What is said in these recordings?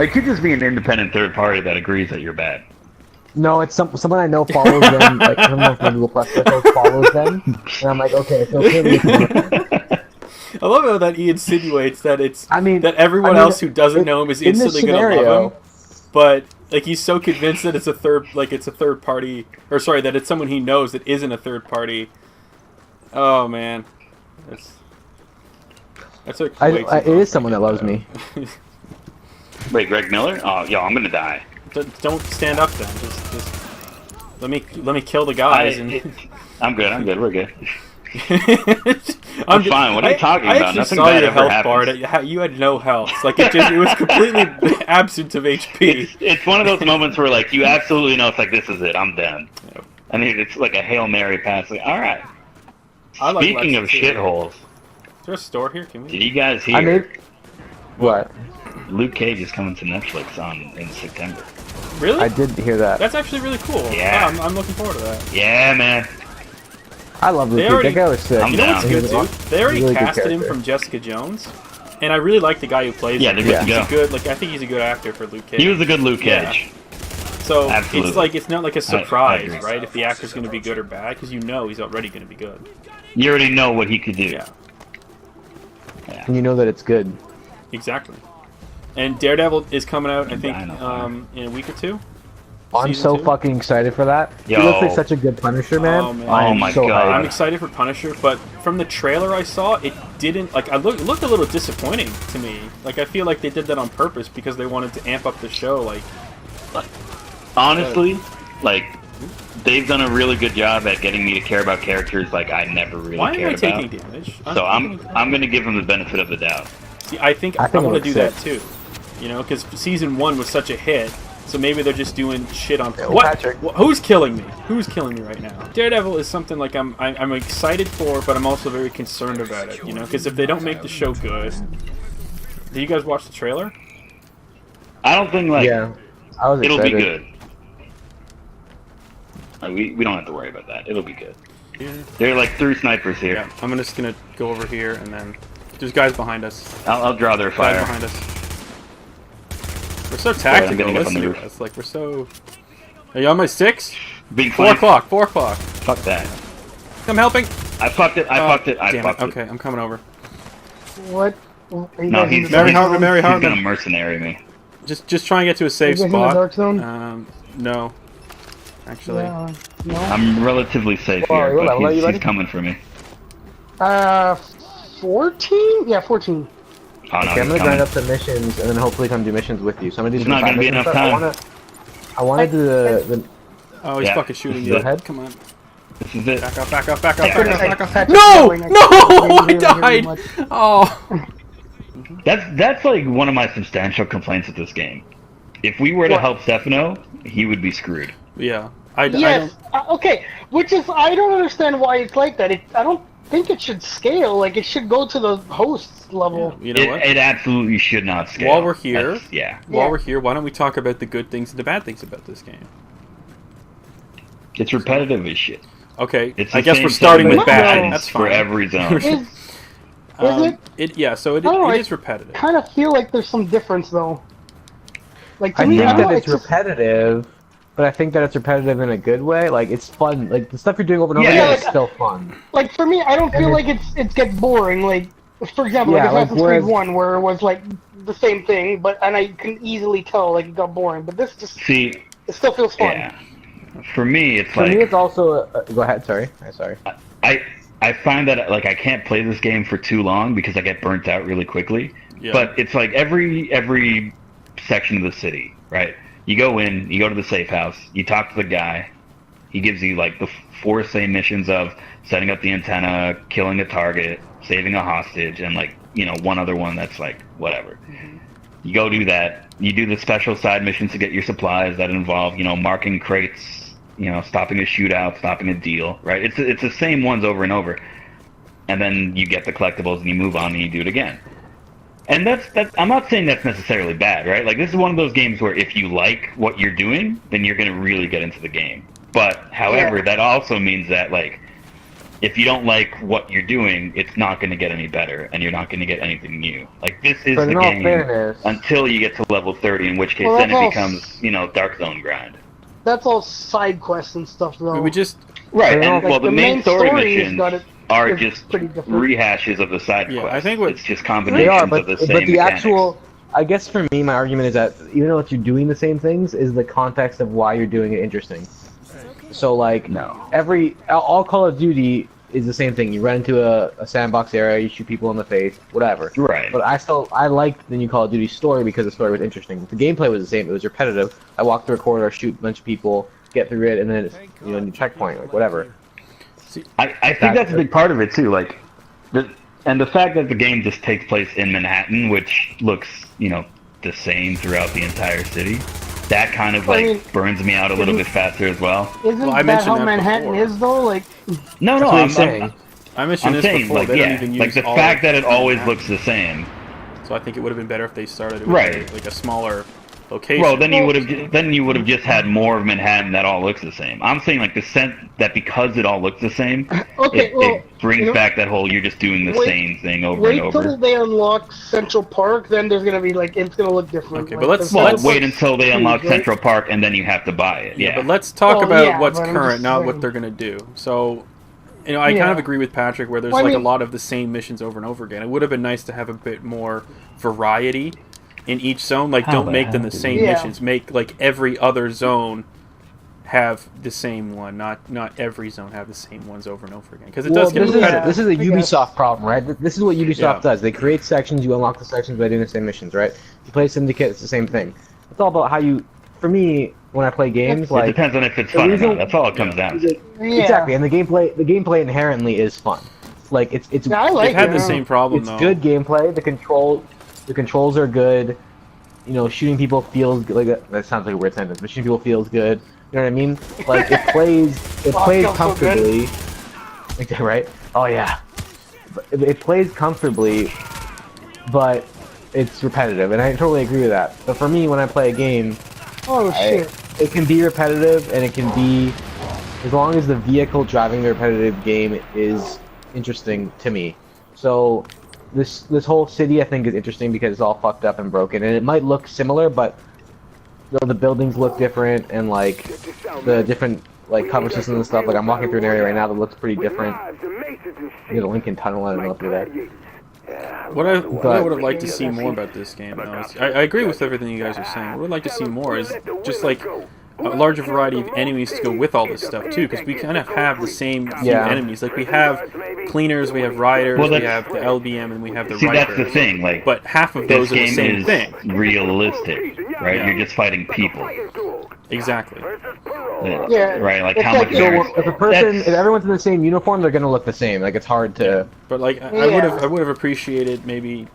It could just be an independent third party that agrees that you're bad. No, it's someone I know follows them. Like someone from Google Plus follows them, and I'm like, okay, so clearly. I love how that he insinuates that it's. that everyone I mean, else who doesn't know him is instantly gonna love him. But like he's so convinced that it's a third party, or sorry, that it's someone he knows that isn't a third party. Oh man, that's a. It is someone that loves me. Wait, Greg Miller? Oh, yo, I'm gonna die. Don't stand up then. Just let me kill the guys. I'm good. We're good. I'm fine. What are you talking about? Nothing saw bad your ever health happens. bar. You had no health. Like it was completely absent of HP. It's one of those moments where like you absolutely know it's like this is it. I'm done. Yep. I mean, it's like a Hail Mary pass. Like, all right. Like Speaking of shitholes, is there a store here? Can we? did you guys hear? What? Luke Cage is coming to Netflix in September. Really? I did hear that. That's actually really cool. Yeah. I'm looking forward to that. Yeah, man. I love Luke Cage. That guy was sick. You know what's good too? They already really casted him from Jessica Jones, and I really like the guy who plays him. They're good to go. He's a good. I think he's a good actor for Luke Cage. He was a good Luke Cage. So Absolutely. it's not like a surprise, I agree. right? If the actor's going to be good or bad, because you know he's already going to be good. You already know what he could do. Yeah. And you know that it's good. Exactly. And Daredevil is coming out, I think, in a week or two. I'm so fucking excited for that. Yo. He looks like such a good Punisher, man. Oh, man. Oh my god. I'm excited for Punisher, but from the trailer I saw, it didn't it looked a little disappointing to me. Like I feel like they did that on purpose because they wanted to amp up the show. Like, honestly, like they've done a really good job at getting me to care about characters like I never really why am I cared about. taking damage? So I'm gonna give them the benefit of the doubt. See, I think I'm gonna do that too. You know, because season 1 was such a hit. So maybe they're just doing shit on. What? Patrick. Who's killing me? Who's killing me right now? Daredevil is something like I'm excited for, but I'm also very concerned about it. You know, because if they don't make the show good, do you guys watch the trailer? I don't think like I was it'll excited. be good. Like, we don't have to worry about that. It'll be good. Yeah. There are like 3 snipers here. Yeah. I'm just gonna go over here and then there's guys behind us. I'll draw their fire. Guys behind us. We're so tactical. getting up on Listen the to roof. us. Like we're so. Are you on my 6? Being 4 flanked. o'clock. 4 o'clock. Fuck that. I'm helping. I fucked it. I fucked it. I Damn fucked it. Okay, I'm coming over. What? No, he's Mary Hartman. Mary He's Hartman. gonna mercenary me. Just try and get to a safe You guys in the spot. dark zone? No. Actually. Yeah, no. I'm relatively safe here, but he's coming for me. 14? Yeah, 14. Oh no, Okay, I'm he's gonna grind coming. up some missions and then hopefully come do missions with you. So I'm gonna do It's some not gonna be missions, enough but time. I wanna do the Oh, he's Yeah. fucking shooting Go you. ahead. Come on. This is it. Back up, back up, back up, Yeah. back up, back up. Patrick's No! going. No! I Very died! much. Oh. That's like one of my substantial complaints with this game. If we were to help Stefano, he would be screwed. Yeah. Yes. Okay. Which is, I don't understand why it's like that. I don't think it should scale. Like it should go to the host level. You know what? It absolutely should not scale. While we're here, That's- we're here, why don't we talk about the good things and the bad things about this game? It's repetitive as shit. Okay, It's I the guess same we're starting set of with bad. missions That's for fine. every zone. Is it? Yeah, so it I don't know, is repetitive. Kind of feel like there's some difference though. Like to I me, think I don't that know, it's just- repetitive, but I think that it's repetitive in a good way. Like it's fun. Like the stuff you're doing over and over Yeah, again like- is still fun. Like for me, I don't feel like it gets boring. Like for example, Yeah, like like, Assassin's whereas- Creed 1, where it was like the same thing, and I can easily tell like it got boring. But this just See, it still feels fun. yeah. For me, it's For like me, it's also. Go ahead. Sorry. Sorry. I find that like I can't play this game for too long because I get burnt out really quickly. Yeah. But it's like every section of the city, right? You go in, you go to the safe house, you talk to the guy. He gives you like the 4 same missions of setting up the antenna, killing a target, saving a hostage, and like one other one that's like whatever. Mm-hmm. You go do that. You do the special side missions to get your supplies that involve marking crates, stopping a shootout, stopping a deal, right? It's the same ones over and over. And then you get the collectibles and you move on and you do it again. And that's I'm not saying that's necessarily bad, right? Like this is one of those games where if you like what you're doing, then you're going to really get into the game. But however, that also means that like if you don't like what you're doing, it's not going to get any better, and you're not going to get anything new. Like, this is the game until you get to level 30, in which case then it becomes, Dark Zone grind. That's all side quests and stuff, though. We just... Right, and, like, the main story missions are just rehashes of the side quests. I think it's just combinations of the same but the mechanics. actual... I guess for me, my argument is that even though you're doing the same things, is the context of why you're doing it interesting. So, like, all Call of Duty is the same thing. You run into a sandbox area, you shoot people in the face, whatever. Right. But I liked the new Call of Duty story because the story was interesting. The gameplay was the same. It was repetitive. I walk through a corridor, shoot a bunch of people, get through it, and then it's, new checkpoint, like, whatever. I think that's a big part of it, too. Like, the fact that the game just takes place in Manhattan, which looks, the same throughout the entire city, that kind of, burns me out a little bit faster as well. Isn't that how Manhattan is, though? Like, no, I'm saying. I mentioned this before. Like, they don't even use the fact that it always looks the same. So I think it would have been better if they started with like a smaller location. Well, then you would have just had more of Manhattan that all looks the same. I'm saying, like, the sense that because it all looks the same, it brings back that whole you're just doing the same thing over and over. Wait till they unlock Central Park, then there's gonna be it's gonna look different. Okay, but let's wait until they unlock Central Park, and then you have to buy it. Yeah, but let's talk about what's current, not what they're gonna do. So, I kind of agree with Patrick where there's a lot of the same missions over and over again. It would have been nice to have a bit more variety in each zone. Like, don't make them the same missions. Make, like, every other zone have the same one, not every zone have the same ones over and over again. Because it does get repetitive. This is a Ubisoft problem, right? This is what Ubisoft does. They create sections, you unlock the sections by doing the same missions, right? You play Syndicate, it's the same thing. It's all about how you... For me, when I play games, it depends on if it's fun or not. That's all it comes down to. Exactly, and the gameplay inherently is fun. Like, it's they've had the same problem, though. It's good gameplay. The controls are good. Shooting people feels like that sounds like a weird sentence, but shooting people feels good. You know what I mean? Like, it plays comfortably. Right? Oh yeah. It plays comfortably, but it's repetitive, and I totally agree with that. But for me, when I play a game, it can be repetitive, and it can be, as long as the vehicle driving the repetitive game is interesting to me. So this whole city, I think, is interesting because it's all fucked up and broken, and it might look similar, but the buildings look different, and like the different cover systems and stuff. Like, I'm walking through an area right now that looks pretty different. You know, the Lincoln Tunnel, I don't know through that. What I would have liked to see more about this game, though, is, I agree with everything you guys are saying. What I would like to see more is just like a larger variety of enemies to go with all this stuff too, because we kind of have the same few enemies. Like, we have cleaners, we have riders, we have the LBM, and we have the Riker. That's the thing. Like, but half of those are the same thing. Realistic, right? Yeah. You're just fighting people. Exactly. Right. Like, how much? If everyone's in the same uniform, they're gonna look the same. Like, it's hard to. Yeah. But like, I would have appreciated maybe.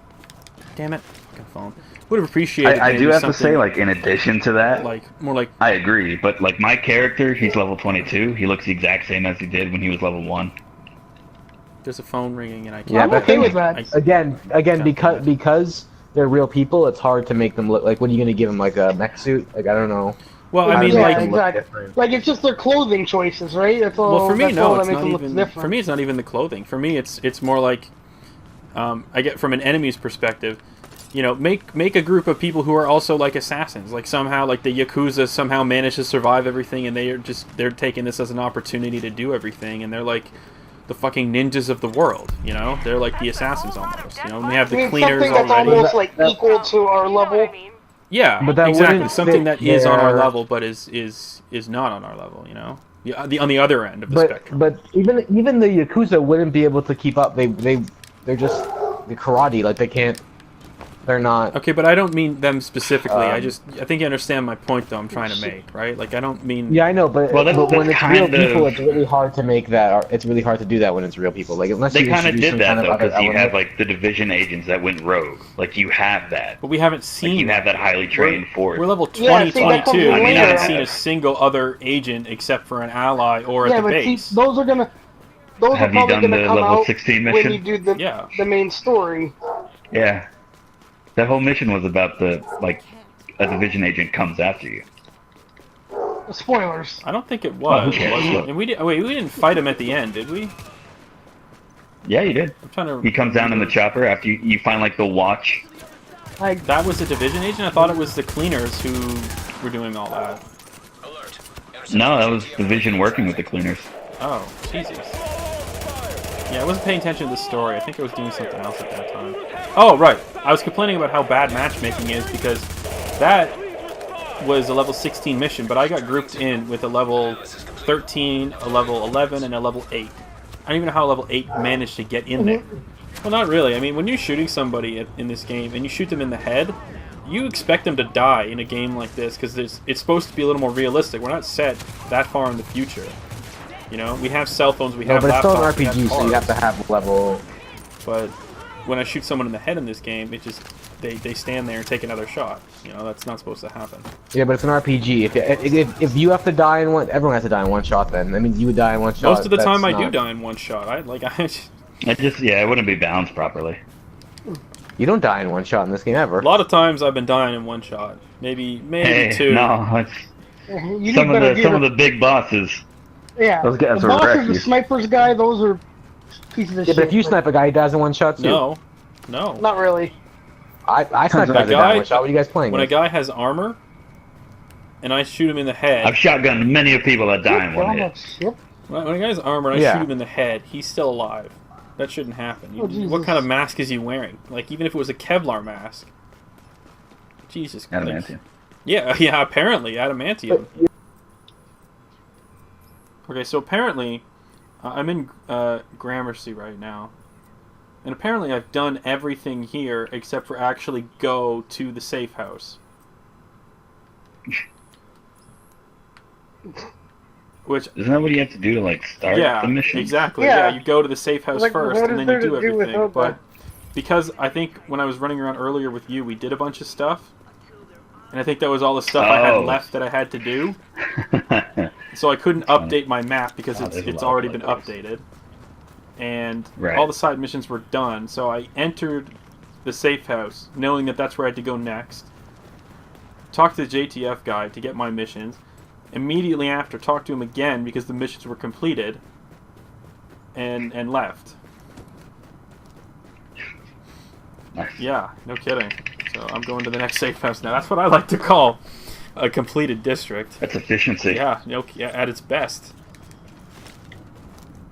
Damn it, fucking phone. Would have appreciated. I do have to say, like, in addition to that, like more like. I agree, but like my character, he's level 22. He looks the exact same as he did when he was level 1. There's a phone ringing, and I can't. Yeah, but with that. Again, because they're real people, it's hard to make them look like. What are you gonna give them, like a mech suit? Like, I don't know. Well, I mean, like, exactly. Like, it's just their clothing choices, right? That's all. Well, for me, no, it's not even. For me, it's not even the clothing. For me, it's more like, I get from an enemy's perspective. Make a group of people who are also like assassins. Like, somehow, like, the Yakuza somehow manage to survive everything, and they're taking this as an opportunity to do everything, and they're like the fucking ninjas of the world. They're like the assassins almost. We have the cleaners something that's already. Almost like equal to our level. Yeah, but that exactly. Something that is on our level, but is not on our level. On the other end of the spectrum. But even the Yakuza wouldn't be able to keep up. They're just the karate. Like, they can't. They're not. Okay, but I don't mean them specifically. I think you understand my point, though. I'm trying to make, right? Like, I don't mean. Yeah, I know, but when it's real people, it's really hard to make that. It's really hard to do that when it's real people. Like, unless they kind of did that though, because you have like the division agents that went rogue. Like, you have that. But we haven't seen. Like, you have that highly trained force. We're level 20, 22. We haven't seen a single other agent except for an ally or at the base. See, those are gonna. Those have are probably you done gonna the come level out 16 mission? When you do the main story. Yeah. That whole mission was about a division agent comes after you. Spoilers. I don't think it was. We didn't fight him at the end, did we? Yeah, you did. I'm trying to. He comes down in the chopper after you find like the watch. Like That was a division agent. I thought it was the cleaners who were doing all that. No, that was Division working with the cleaners. Oh, Jesus. Yeah, I wasn't paying attention to the story. I think I was doing something else at that time. Oh, right. I was complaining about how bad matchmaking is because that was a level 16 mission, but I got grouped in with a level 13, a level 11, and a level 8. I don't even know how level 8 managed to get in there. Well, not really. I mean, when you're shooting somebody in this game and you shoot them in the head, you expect them to die in a game like this because it's supposed to be a little more realistic. We're not set that far in the future. You know, we have cell phones, we have but it's still an laptops, we RPG, so you have to have level. But when I shoot someone in the head in this game, it just they stand there and take another shot. You know, that's not supposed to happen. Yeah, but it's an RPG. If you have to die in one, everyone has to die in one shot. Then that means you would die in one shot. Most of the time, I That's do not- die in one shot. It wouldn't be balanced properly. You don't die in one shot in this game ever. A lot of times I've been dying in one shot. Maybe Hey, two. no, it's you need some better of gear. the big bosses. Yeah. Those guys the are bosses, wrecked. the snipers guy, those are pieces of Yeah, shit. but if you snipe a guy, he dies in one shot too. No, no. Not really. I sniped a A guy that died guy- in one shot. What are you guys playing? When a with? guy has armor, and I shoot him in the head. I've shotgunned many of people that die in one hit. Yep. When a guy has armor and I Yeah. shoot him in the head, he's still alive. That shouldn't happen. Oh, Jesus. What kind of mask is he wearing? Like, even if it was a Kevlar mask. Jesus Christ. Adamantium. Yeah, apparently, adamantium. Okay, so apparently, I'm in Gramercy right now. And apparently I've done everything here except for actually go to the safe house. Which, Isn't that what you have to do to like start yeah, the mission? exactly. Yeah. Yeah, you go to the safe house Like, first what and is then you there do to do everything. without But because I think when I was running around earlier with you, we did a bunch of stuff. And I think that was all the stuff I had Oh. left that I had to do. So I couldn't update my map because Oh, there's a it's lot of already been like updated. And Right. all the side missions were done. So I entered the safe house knowing that that's where I had to go next. Talked to the JTF guy to get my missions. Immediately after, talked to him again because the missions were completed. And left. Nice. Yeah, no kidding. So I'm going to the next safe house now. That's what I like to call a completed district. That's efficiency. Yeah, at its best.